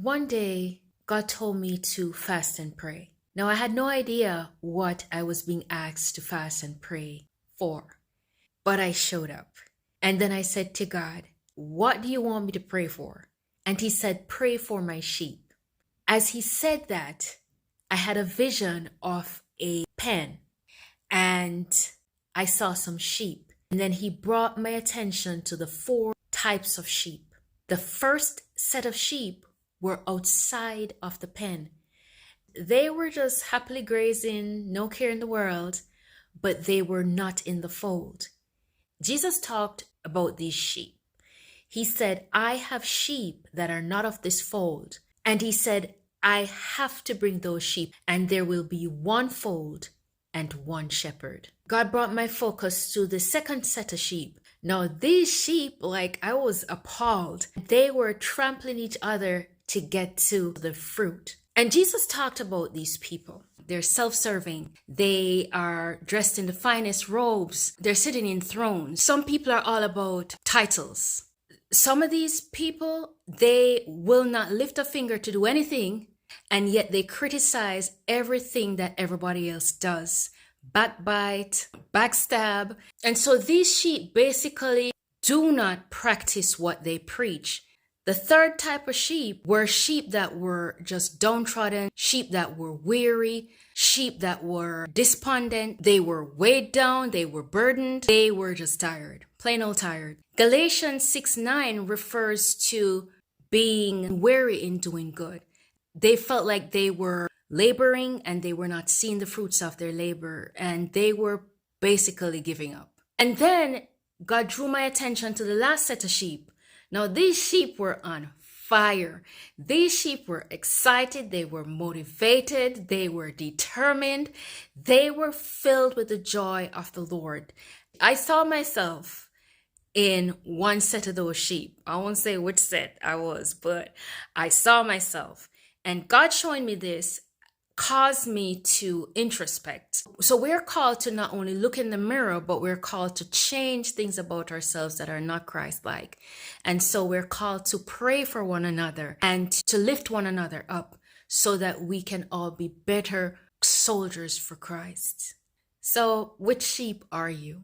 One day, God told me to fast and pray. Now, I had no idea what I was being asked to fast and pray for, but I showed up. And then I said to God, "What do you want me to pray for?" And He said, "Pray for my sheep." As He said that, I had a vision of a pen and I saw some sheep. And then He brought my attention to the 4 types of sheep. The first set of sheep were outside of the pen. They were just happily grazing, no care in the world, but they were not in the fold. Jesus talked about these sheep. He said, "I have sheep that are not of this fold." And He said, "I have to bring those sheep, and there will be one fold and one shepherd." God brought my focus to the second set of sheep. Now, these sheep, I was appalled. They were trampling each other to get to the fruit. And Jesus talked about these people. They're self-serving. They are dressed in the finest robes. They're sitting in thrones. Some people are all about titles. Some of these people, they will not lift a finger to do anything, and yet they criticize everything that everybody else does. Backbite, backstab. And so these sheep basically do not practice what they preach. The third type of sheep were sheep that were just downtrodden, sheep that were weary, sheep that were despondent. They were weighed down, they were burdened, they were just tired, plain old tired. Galatians 6:9 refers to being weary in doing good. They felt like they were laboring and they were not seeing the fruits of their labor, and they were basically giving up. And then God drew my attention to the last set of sheep. Now, these sheep were on fire. These sheep were excited. They were motivated. They were determined. They were filled with the joy of the Lord. I saw myself in one set of those sheep. I won't say which set I was, but I saw myself. And God showing me this caused me to introspect. So we're called to not only look in the mirror, but we're called to change things about ourselves that are not Christ-like. And so we're called to pray for one another and to lift one another up so that we can all be better soldiers for Christ. So which sheep are you?